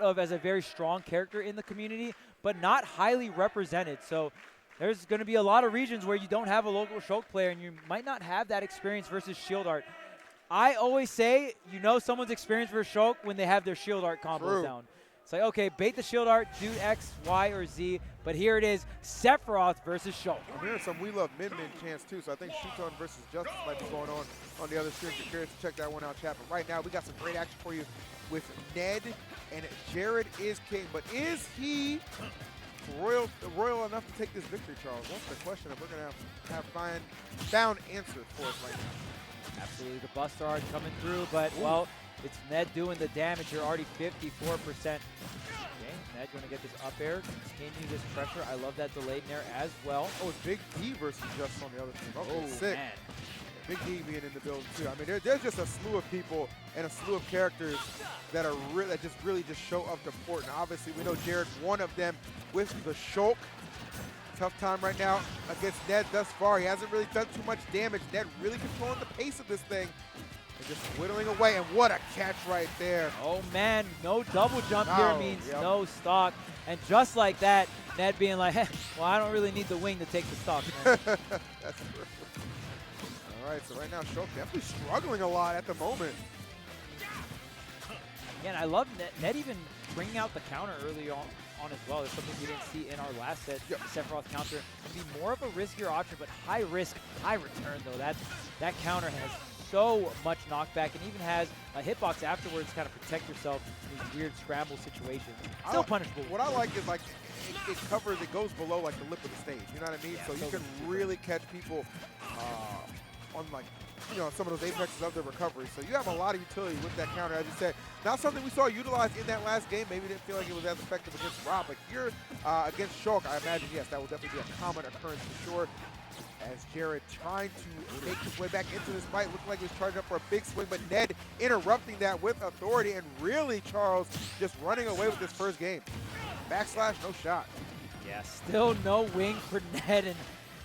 of as a very strong character in the community, but not highly represented. So there's going to be a lot of regions where you don't have a local Shulk player, and you might not have that experience versus shield art. I always say, you know someone's experienced versus Shulk when they have their shield art combos down. It's like, okay, bait the shield art, do X, Y, or Z, but here it is, Sephiroth versus Shulk. I'm hearing some We Love Min-Min chants too, so I think Shuton versus Justice might be going on the other stream. If you're curious to check that one out, chat. But right now, we got some great action for you with Ned, and Jared is king. But is he royal enough to take this victory, Charles? That's the question that we're going to have found answer for us right now. Absolutely, the Buster Art coming through, but, well, it's Ned doing the damage. You're already 54%. Okay, Ned going to get this up air, continue this pressure. I love that delayed nair as well. Oh, it's Big D versus Just on the other team. Okay, sick. Man. Big D being in the building too. I mean, there's just a slew of people and a slew of characters that are really just show up to Fort. And obviously, we know Jared, one of them with the Shulk. Tough time right now against Ned thus far. He hasn't really done too much damage. Ned really controlling the pace of this thing. And just whittling away, and what a catch right there. Oh man, no double jump here means no stock. And just like that, Ned being like, hey, well, I don't really need the wing to take the stock, man. That's true. All right, so right now, Shulk definitely struggling a lot at the moment. Again, I love Ned even bringing out the counter early on as well. There's something we didn't see in our last set. The Sephiroth counter can be more of a riskier option, but high risk, high return, though. That counter has so much knockback, and even has a hitbox afterwards to kind of protect yourself in these weird scramble situations. Still punishable. What I like is, like, it covers, it goes below, like, the lip of the stage. You know what I mean? Yeah, so you can really catch people on, like, you know, some of those apexes of the recovery. So you have a lot of utility with that counter, as you said. Not something we saw utilized in that last game. Maybe didn't feel like it was as effective against Rob, but here against Shulk, I imagine, yes, that will definitely be a common occurrence for sure. As Jared trying to make his way back into this fight, looking like he was charging up for a big swing, but Ned interrupting that with authority, and really, Charles, just running away with this first game. Backslash, no shot. Yeah, still no wing for Ned, and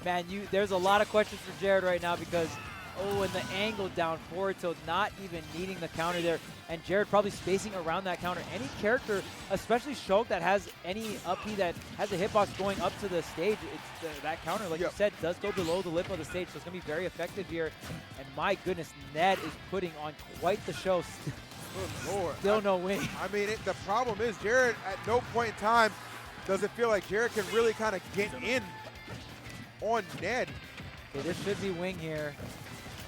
man, there's a lot of questions for Jared right now because, and the angle down forward, so not even needing the counter there. And Jared probably spacing around that counter. Any character, especially Shulk, that has any up B that has a hitbox going up to the stage, it's that counter, like you said, does go below the lip of the stage, so it's going to be very effective here. And my goodness, Ned is putting on quite the show. Good Lord. Still no wing. I mean, the problem is Jared, at no point in time does it feel like Jared can really kind of get in on Ned. Okay, this should be wing here.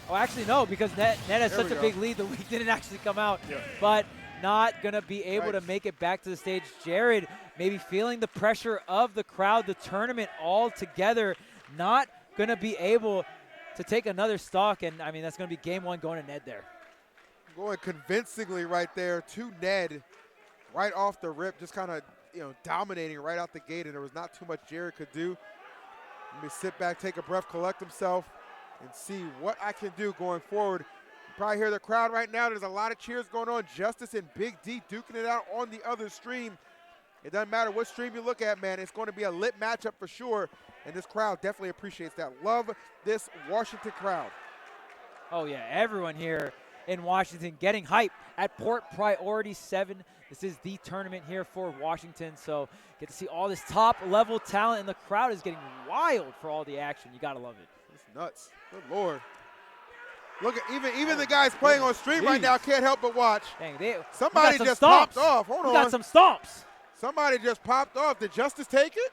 Oh, actually, no, because Ned has such a big lead, the wing didn't actually come out. But not going to be able to make it back to the stage. Jared maybe feeling the pressure of the crowd, the tournament all together, not going to be able to take another stock. And, I mean, that's going to be game one going to Ned there. Going convincingly right there to Ned, right off the rip, just kind of, dominating right out the gate, and there was not too much Jared could do. Let me sit back, take a breath, collect himself, and see what I can do going forward. You probably hear the crowd right now. There's a lot of cheers going on. Justice and Big D duking it out on the other stream. It doesn't matter what stream you look at, man. It's going to be a lit matchup for sure, and this crowd definitely appreciates that. Love this Washington crowd. Oh, yeah, everyone here in Washington getting hype at Port Priority 7. This is the tournament here for Washington, so get to see all this top-level talent, and the crowd is getting wild for all the action. You got to love it. It's nuts. Good Lord. Look at even the guys playing on stream right now can't help but watch. Dang, somebody just popped off. Hold on. Got some stomps. Somebody just popped off. Did Justice take it?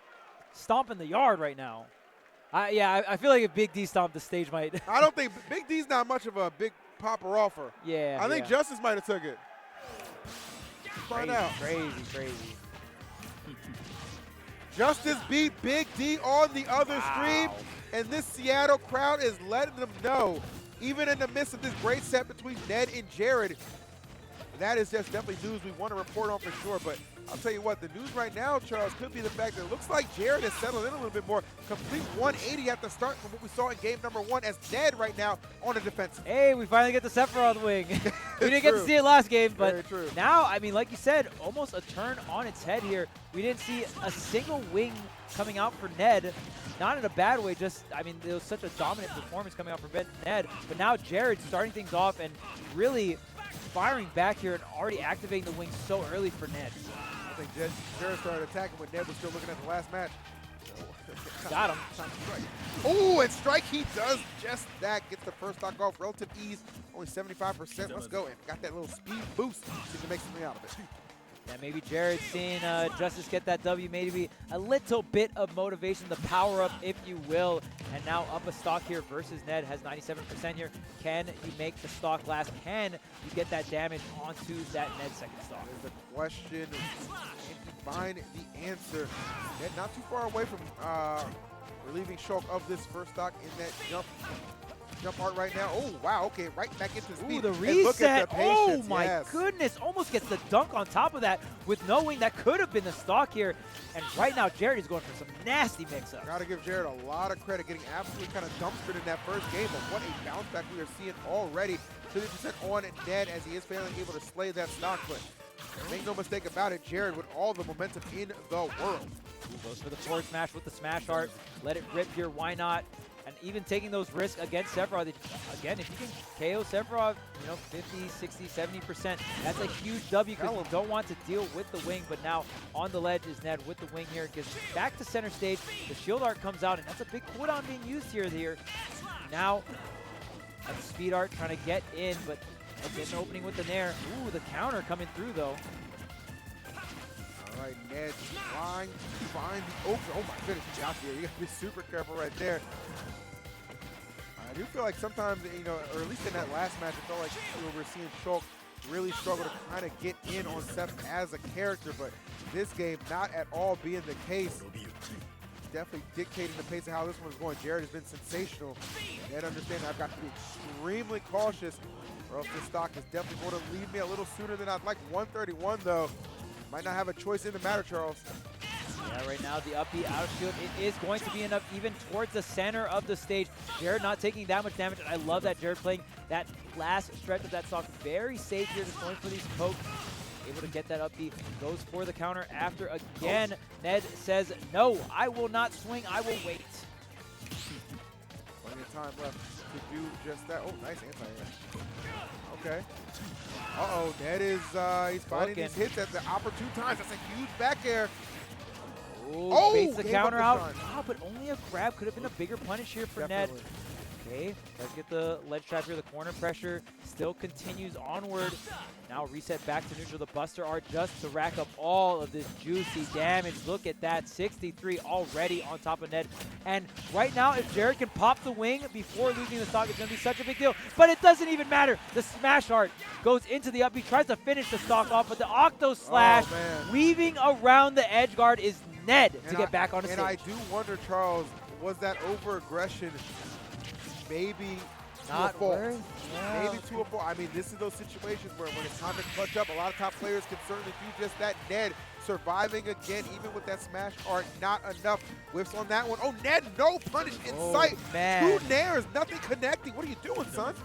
Stomping the yard right now. I feel like if Big D stomped the stage might. I don't think Big D's not much of a big popper offer. Yeah. I think Justice might have took it. Find out. Crazy. Justice beat Big D on the other stream, and this Seattle crowd is letting them know, even in the midst of this great set between Ned and Jared, that is just definitely news we want to report on for sure. But I'll tell you what, the news right now, Charles, could be the fact that it looks like Jared has settled in a little bit more. Complete 180 at the start from what we saw in game number 1, as Ned right now on the defensive. Hey, we finally get the Sephiroth wing. We didn't get to see it last game, but true. Now, I mean, like you said, almost a turn on its head here. We didn't see a single wing coming out for Ned. Not in a bad way, just, I mean, it was such a dominant performance coming out for Ned. But now Jared starting things off and really firing back here and already activating the wing so early for Ned. I think Jared started attacking when Ned was still looking at the last match. Got him. Oh, and strike, he does just that. Gets the first stock off, relative ease, only 75%. Let's go, and got that little speed boost. See if we can make something out of it. Yeah, maybe Jared seeing Justice get that W, maybe a little bit of motivation, the power up, if you will. And now up a stock here versus Ned, has 97% here. Can you make the stock last? Can you get that damage onto that Ned second stock? There's a question. Can you find the answer? Ned not too far away from relieving Shulk of this first stock in that jump art right now. Oh, wow, okay, right back into speed. Ooh, the And reset. look at the patience, Oh, my yes. goodness. Almost gets the dunk on top of that with knowing that could have been the stock here. And right now, Jared is going for some nasty mix-ups. Got to give Jared a lot of credit, getting absolutely kind of dumpstered in that first game, but what a bounce back we are seeing already. 50% on Ned as he is finally able to slay that stock, but make no mistake about it, Jared with all the momentum in the world. Ooh, goes for the forward smash with the smash art. Let it rip here, why not? And even taking those risks against Sephiroth, again, if you can KO Sephiroth, 50, 60, 70%, that's a huge W because you don't want to deal with the wing. But now on the ledge is Ned with the wing here. Gets back to center stage. The shield art comes out, and that's a big cooldown being used here. Now, that speed art trying to get in, but getting an opening with the nair. Ooh, the counter coming through, though. All right, Ned trying to find the open. Oh, my goodness, out here. You got to be super careful right there. I do feel like sometimes, or at least in that last match, I felt like we were seeing Shulk really struggle to kind of get in on Seth as a character, but this game not at all being the case. Definitely dictating the pace of how this one's going. Jared has been sensational. Ned understands I've got to be extremely cautious, or else this stock is definitely going to leave me a little sooner than I'd like. 131 though. Might not have a choice in the matter, Charles. Yeah, right now the up B out of shield, it is going to be enough even towards the center of the stage. Jared not taking that much damage, and I love that Jared playing that last stretch of that stock very safe here, just going for these pokes. Able to get that up B, goes for the counter after again. Ned says, no, I will not swing, I will wait. Plenty of time left to do just that. Oh, nice anti-air. Okay. Uh-oh, Ned is, he's finding these hits at the opportune times. That's a huge back air. Oh, baits the counter out. Wow, but only a grab could have been a bigger punish here for Ned. Okay, let's get the ledge trap here. The corner pressure still continues onward. Now reset back to neutral. The Buster Art just to rack up all of this juicy damage. Look at that, 63 already on top of Ned. And right now, if Jared can pop the wing before losing the stock, it's going to be such a big deal. But it doesn't even matter. The Smash Art goes into the up B, tries to finish the stock off, but the Octo Slash weaving around the edge guard is Ned to get back on the stage. And I do wonder, Charles, was that over-aggression maybe not to a fault? Yeah. Maybe to a fault. I mean, this is those situations where when it's time to clutch up, a lot of top players can certainly do just that. Ned surviving again, even with that smash art, not enough. Whiffs on that one. Oh, Ned, no punish in sight. Man. 2 nairs, nothing connecting. What are you doing, son?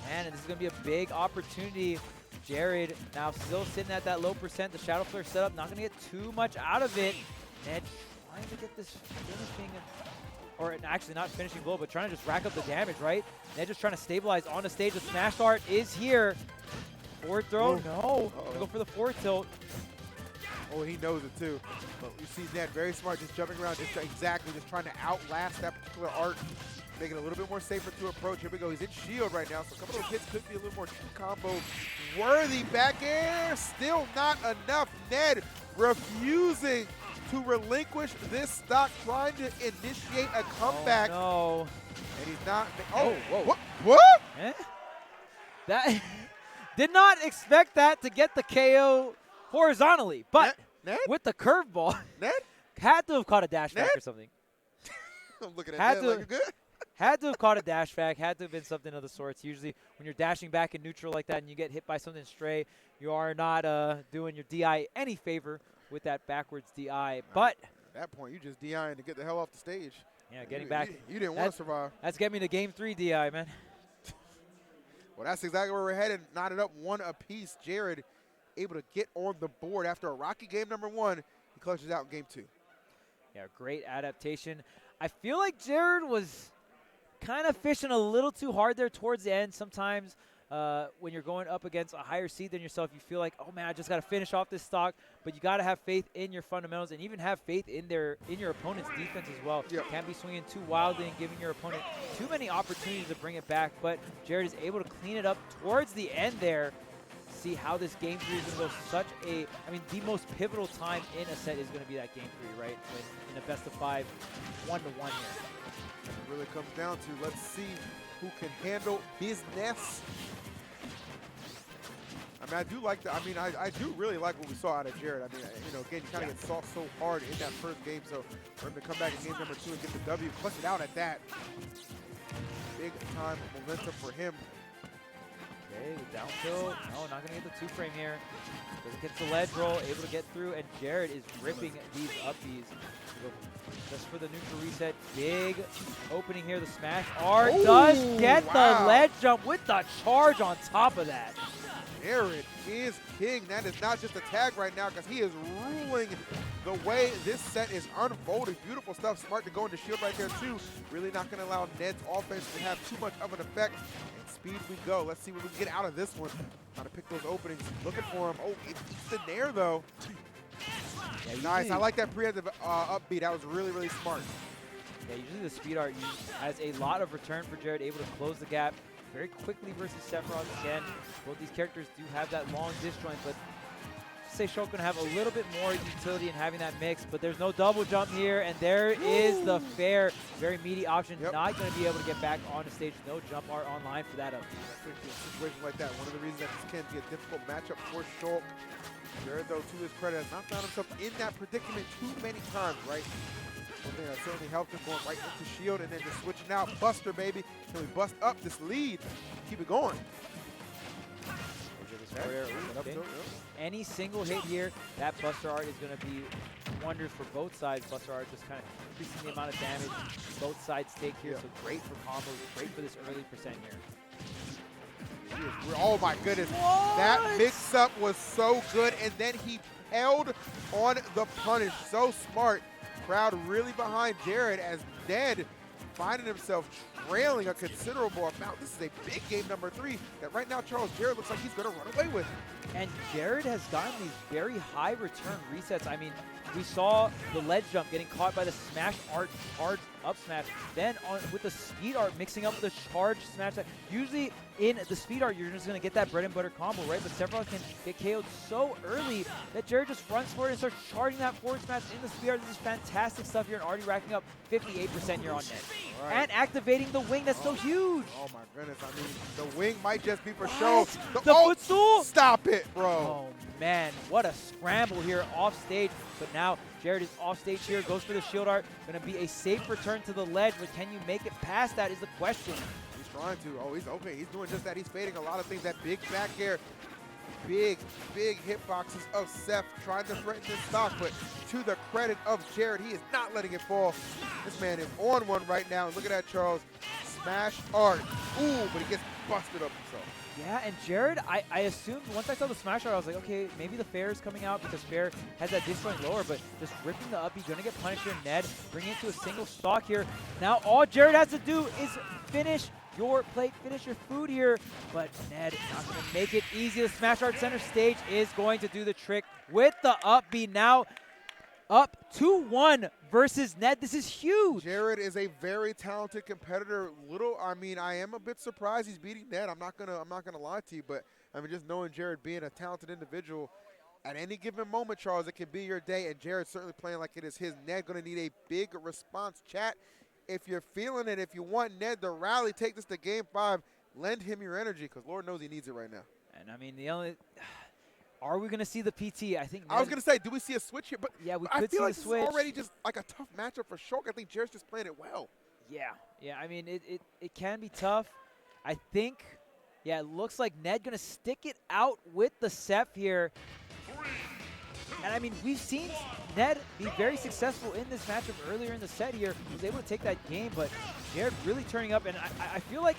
Man, and this is going to be a big opportunity. Jared now still sitting at that low percent. The Shadow Flare setup, not going to get too much out of it. Ned trying to get this finishing, or actually not finishing blow, but trying to just rack up the damage, right? Ned just trying to stabilize on the stage. The smash art is here. Forward throw, no. Gonna go for the forward tilt. Oh, he knows it too. But you see Ned very smart, just jumping around, just trying to outlast that particular art, making it a little bit more safer to approach. Here we go. He's in shield right now, so a couple of hits could be a little more true combo worthy. Back air, still not enough. Ned refusing to relinquish this stock, trying to initiate a comeback. Oh, no. And he's not. Oh, whoa. What? Eh? That did not expect that to get the KO horizontally, but Ned? with the curveball, Ned? had to have caught a dash back or something. I'm looking at Ned like, you good? Had to have caught a dash back, had to have been something of the sorts. Usually when you're dashing back in neutral like that and you get hit by something stray, you are not doing your DI any favor with that backwards DI. But at that point, you just DIing to get the hell off the stage. Yeah, getting back. You didn't want to survive. That's getting me to game 3 DI, man. Well, that's exactly where we're headed. Knotted up 1 apiece. Jared able to get on the board after a rocky game number 1. He clutches out in game 2. Yeah, great adaptation. I feel like Jared was kind of fishing a little too hard there towards the end. Sometimes when you're going up against a higher seed than yourself, you feel like, oh man, I just got to finish off this stock. But you got to have faith in your fundamentals and even have faith in your opponent's defense as well. Yep. Can't be swinging too wildly and giving your opponent too many opportunities to bring it back. But Jared is able to clean it up towards the end there. See how this game 3 is going to go the most pivotal time in a set is going to be that game 3, right? When in a best of 5, 1-1 here. It really comes down to, let's see who can handle business. I mean, I do like I do really like what we saw out of Jared. I mean, again, you kind of get soft so hard in that first game, so for him to come back in game number 2 and get the W, clutch it out at that. Big time momentum for him. Okay, the down tilt. No, not going to get the 2-frame here. Doesn't get the ledge roll, able to get through, and Jared is ripping these up-Bs. Just for the neutral reset. Big opening here. The smash art does get the ledge jump with the charge on top of that. Jared is king. That is not just a tag right now because he is ruling the way this set is unfolding. Beautiful stuff. Smart to go into shield right there too. Really not going to allow Ned's offense to have too much of an effect. And speed we go. Let's see what we can get out of this one. Trying to pick those openings. Looking for him. Oh, it eats the nair though. Yeah, nice. I like that preemptive up-B. That was really, really smart. Yeah, usually the speed art has a lot of return for Jared, able to close the gap very quickly versus Sephiroth. Again, both these characters do have that long disjoint, but say Shulk going to have a little bit more utility in having that mix, but there's no double jump here, and there is the fair, very meaty option. Yep. Not going to be able to get back on the stage. No jump art online for that up. In a situation like that, one of the reasons that this can be a difficult matchup for Shulk. Jared, though, to his credit, has not found himself in that predicament too many times, right? One thing that certainly helped him going right into shield and then just switching out. Buster, baby. Can we bust up this lead? Keep it going. Any single hit here, that Buster art is going to be wonders for both sides. Buster art just kind of increasing the amount of damage both sides take here, so great for combos, great for this early percent here. Oh my goodness, that mix-up was so good, and then he held on the punish. So smart. Crowd really behind Jared as Ned finding himself trailing a considerable amount. This is a big game number 3 that right now Charles Jared looks like he's going to run away with. And Jared has gotten these very high return resets. I mean, we saw the ledge jump getting caught by the smash art charge up smash. Then with the speed art mixing up the charge smash. Usually in the speed art, you're just going to get that bread and butter combo, right? But Sephiroth can get KO'd so early that Jared just runs for it and starts charging that forward smash in the speed art. This is fantastic stuff here and already racking up 58% here on net. Right. And activating the wing, that's so huge. Oh my goodness, I mean, the wing might just be for show. The footstool? Stop it, bro. Oh man, what a scramble here off stage. But now Jared is off stage here, goes for the shield art. Going to be a safe return to the ledge, but can you make it past that is the question. He's trying to. Oh, he's okay. He's doing just that. He's fading a lot of things. That big back air. Big hitboxes of Seth trying to threaten this stock, but to the credit of Jared, he is not letting it fall. This man is on one right now. Look at that, Charles. Smash art. Ooh, but he gets busted up himself. Yeah, and Jared, I assumed once I saw the smash art, I was like, okay, maybe the fair is coming out because fair has that disjoint lower, but just ripping the up, he's going to get punished here. Ned bringing it to a single stock here. Now all Jared has to do is finish your plate, finish your food here, but Ned not going to make it easy. The smash art center stage is going to do the trick with the up B. Now up 2-1 versus Ned. This is huge. Jared is a very talented competitor. I am a bit surprised he's beating Ned. I'm not gonna lie to you, but I mean, just knowing Jared being a talented individual, at any given moment, Charles, it can be your day, and Jared's certainly playing like it is his. Ned gonna need a big response. Chat, if you're feeling it, if you want Ned to rally, take this to game 5, lend him your energy, because Lord knows he needs it right now. And I mean, are we going to see the PT? I think Ned, I was going to say, do we see a switch here? But yeah, we I could feel see like a switch. It's already just like a tough matchup for Shulk. I think Jared's just playing it well. Yeah. I mean, it can be tough. I think, yeah, it looks like Ned going to stick it out with the Seph here. And I mean, we've seen Ned be very successful in this matchup earlier in the set here. He was able to take that game, but Jared really turning up. And I feel like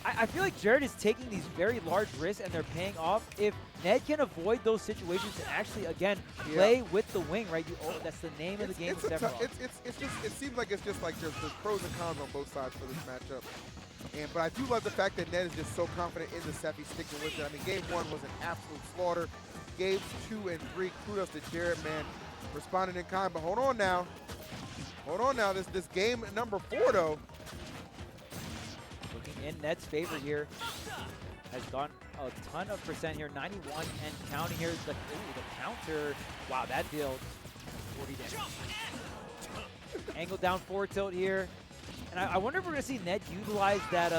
I feel like Jared is taking these very large risks and they're paying off. If Ned can avoid those situations and actually, again, play with the wing, right? That's the name of the game. It seems like it's just like there's pros and cons on both sides for this matchup. But I do love the fact that Ned is just so confident in the Sephi, sticking with it. I mean, game 1 was an absolute slaughter. Games 2 and 3, kudos to Jared, man, responding in kind. But hold on now. Hold on now. This game number 4, though. Looking in Ned's favor here. Has gone a ton of percent here, 91 and counting here. The counter, wow, that dealt 40 damage. Angle down forward tilt here. And I wonder if we're going to see Ned utilize that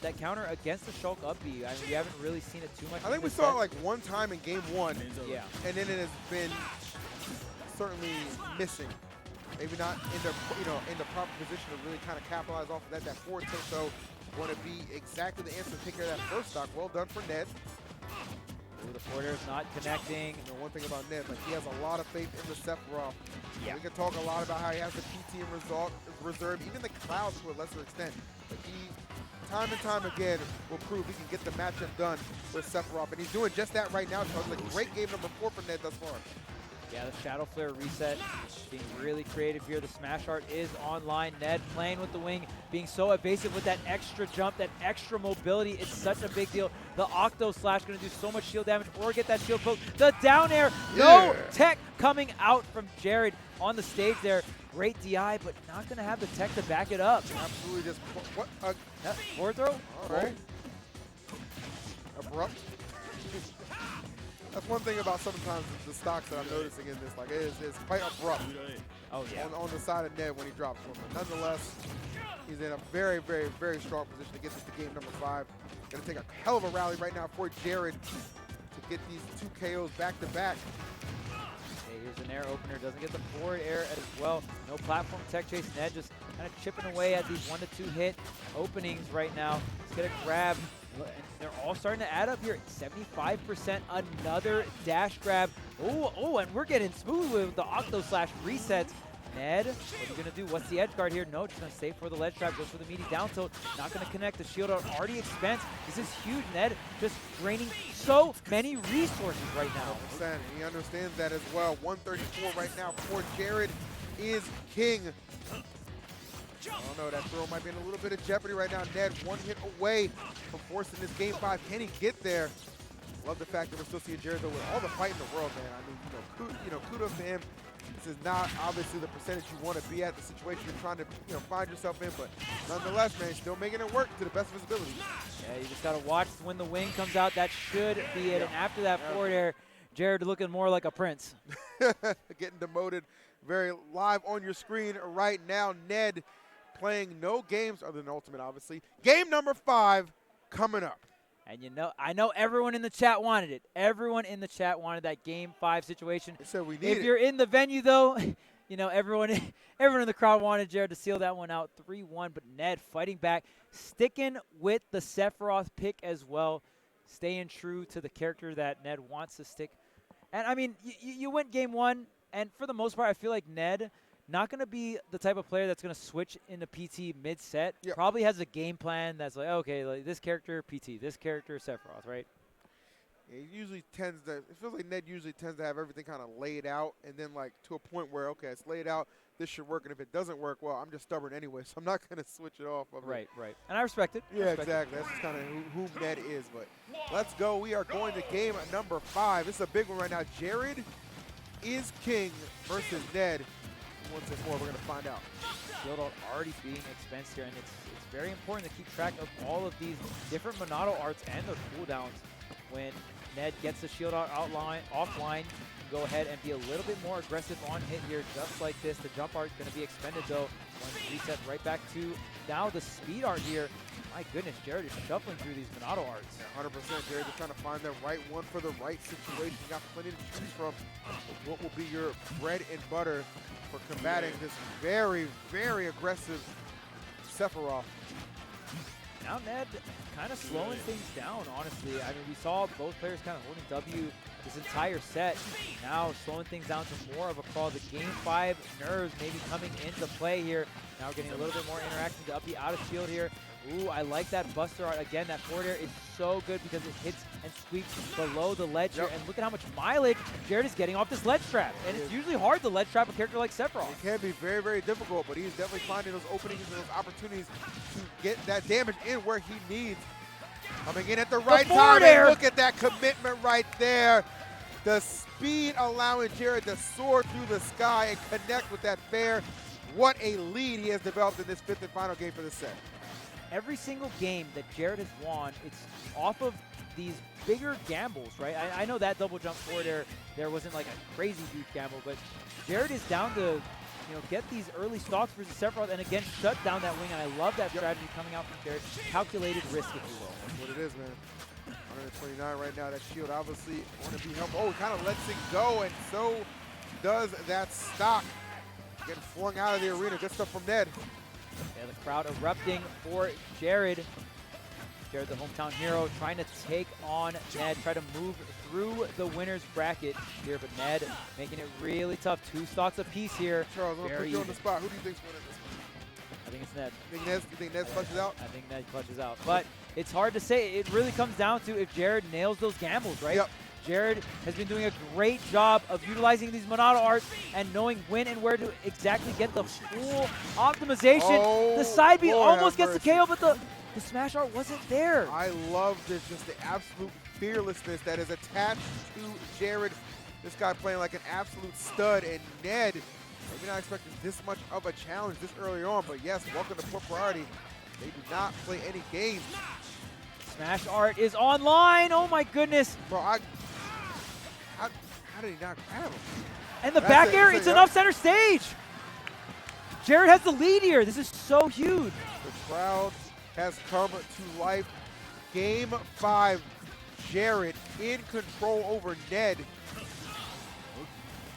that counter against the Shulk up B. I mean, we haven't really seen it too much. I think we saw it like one time in game 1. Yeah. And then it has been certainly missing. Maybe not in the in the proper position to really kind of capitalize off of that. That forward tilt, though, going to be exactly the answer to take care of that first stock. Well done for Ned. Ooh, the forward air is not connecting. You know, one thing about Ned, like, he has a lot of faith in the Sephiroth. Yeah. We can talk a lot about how he has the PT in reserve, even the clouds to a lesser extent. But he, time and time again, will prove he can get the matchup done with Sephiroth. And he's doing just that right now. So it's a great game number 4 for Ned thus far. Yeah, the Shadow Flare reset, being really creative here. The smash art is online. Ned playing with the wing, being so evasive with that extra jump, that extra mobility. It's such a big deal. The Octo Slash going to do so much shield damage or get that shield poke. The down air, no tech coming out from Jared on the stage there. Great DI, but not going to have the tech to back it up. Absolutely just, what? Forward throw? All right. Abrupt. That's one thing about sometimes the stocks that I'm noticing in this. Like, it's quite abrupt. Oh, yeah. On the side of Ned when he drops one. But nonetheless, he's in a very, very, very strong position to get this to game number 5. Going to take a hell of a rally right now for Jared to get these 2 KOs back to back. Okay, here's an air opener. Doesn't get the forward air as well. No platform tech chase. Ned just kind of chipping away at these 1 to 2 hit openings right now. Let's get a grab. And they're all starting to add up here. 75%, another dash grab. Oh, and we're getting smooth with the Octo Slash resets. Ned, what are you going to do? What's the edge guard here? No, just going to stay for the ledge trap. Goes for the meaty down tilt. Not going to connect. The shield out already expensed. This is huge. Ned just draining so many resources right now. 100%. He understands that as well. 134 right now for Jared is king. I don't know, that throw might be in a little bit of jeopardy right now. Ned 1 hit away from forcing this game 5. Can he get there? Love the fact that we're still seeing Jared though with all the fight in the world, man. I mean, kudos to him. This is not obviously the percentage you want to be at, the situation you're trying to find yourself in, but nonetheless, man, still making it work to the best of his ability. Yeah, you just got to watch when the wing comes out. That should be it. And after that forward air, Jared looking more like a prince. Getting demoted very live on your screen right now. Ned playing no games other than Ultimate, obviously. Game number 5 coming up. And I know everyone in the chat wanted it. Everyone in the chat wanted that game 5 situation. They said we need If you're in the venue, though, everyone in the crowd wanted Jared to seal that one out 3-1. But Ned fighting back, sticking with the Sephiroth pick as well, staying true to the character that Ned wants to stick. And, I mean, you went game 1, and for the most part, I feel like Ned not going to be the type of player that's going to switch into PT mid-set. Yep. Probably has a game plan that's like, okay, like this character, PT, this character, Sephiroth, right? Yeah, he usually tends to, it feels like Ned usually tends to have everything kind of laid out, and then like to a point where, okay, it's laid out, this should work, and if it doesn't work, well, I'm just stubborn anyway, so I'm not going to switch it off. Right. And I respect it. Yeah, exactly. That's just kind of who Ned is, but let's go. We are going to game number 5. This is a big one right now. Jared is king versus Ned. Once and more, we're going to find out. Shield art already being expensed here, and it's very important to keep track of all of these different Monado arts and their cooldowns. When Ned gets the shield art offline, go ahead and be a little bit more aggressive on hit here, just like this. The jump art going to be expended, though. Going to reset right back to now the speed art here. My goodness, Jared is shuffling through these Monado arts. Yeah, 100%. Jared just trying to find the right one for the right situation. You got plenty to choose from. What will be your bread and butter for combating this very, very aggressive Sephiroth? Now Ned kind of slowing things down, honestly. I mean, we saw both players kind of holding W this entire set. Now slowing things down to more of a crawl. The game 5 nerves maybe coming into play here. Now getting a little bit more interaction to up the out of shield here. Ooh, I like that buster art. Again, that forward air is so good because it hits and sweeps below the ledge here. And look at how much mileage Jared is getting off this ledge trap. And it's usually hard to ledge trap a character like Sephiroth. It can be very, very difficult, but he's definitely finding those openings and those opportunities to get that damage in where he needs. Coming in at the right time, and look at that commitment right there. The speed allowing Jared to soar through the sky and connect with that fair. What a lead he has developed in this 5th and final game for the set. Every single game that Jared has won, it's off of these bigger gambles, right? I know that double jump forward air, there wasn't like a crazy huge gamble, but Jared is down to get these early stocks versus Sephiroth and again shut down that wing, and I love that strategy coming out from Jared. Calculated risk, if you will. That's what it is, man. 129 right now. That shield obviously want to be helped. Oh, he kind of lets it go, and so does that stock. Getting flung out of the arena. Good stuff from Ned. Yeah, the crowd erupting for Jared. Jared, the hometown hero, trying to take on Ned, try to move through the winner's bracket here, but Ned making it really tough. 2 stocks apiece here. Charles, I'm going to put you on the spot. Who do you think's winning this one? I think it's Ned. You think Ned clutches out? I think Ned clutches out. But it's hard to say. It really comes down to if Jared nails those gambles, right? Yep. Jared has been doing a great job of utilizing these Monado arts and knowing when and where to exactly get the full optimization. Oh, the side B Lord almost gets the mercy. KO, but the smash art wasn't there. I love this, just the absolute fearlessness that is attached to Jared. This guy playing like an absolute stud, and Ned, maybe not expecting this much of a challenge this early on, but yes, welcome to Poor Priority. They do not play any games. Smash art is online. Oh my goodness. Bro, how did he not grab him? And the back air, it's enough center stage. Jared has the lead here. This is so huge. The crowd has come to life. Game 5, Jared in control over Ned.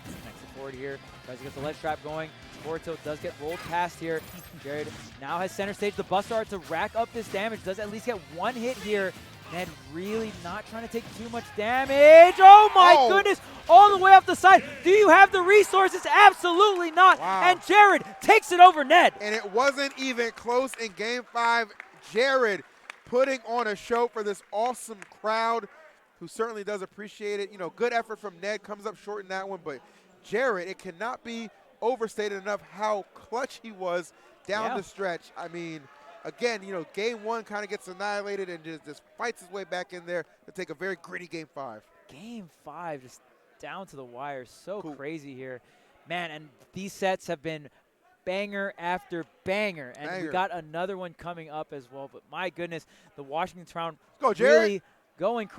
Next forward here, tries to get the ledge trap going. Forward tilt does get rolled past here. Jared now has center stage. The buster art to rack up this damage. Does at least get 1 hit here. Ned really not trying to take too much damage. Oh my goodness, all the way up the side. Do you have the resources? Absolutely not. Wow. And Jared takes it over Ned. And it wasn't even close in Game 5. Jared putting on a show for this awesome crowd who certainly does appreciate it. Good effort from Ned, comes up short in that one, but Jared, it cannot be overstated enough how clutch he was down the stretch. I mean, again, Game 1 kind of gets annihilated and just fights his way back in there to take a very gritty Game 5. Game 5, just down to the wire. So crazy here. Man, and these sets have been banger after banger. And we got another one coming up as well. But my goodness, the Washington crowd really going crazy.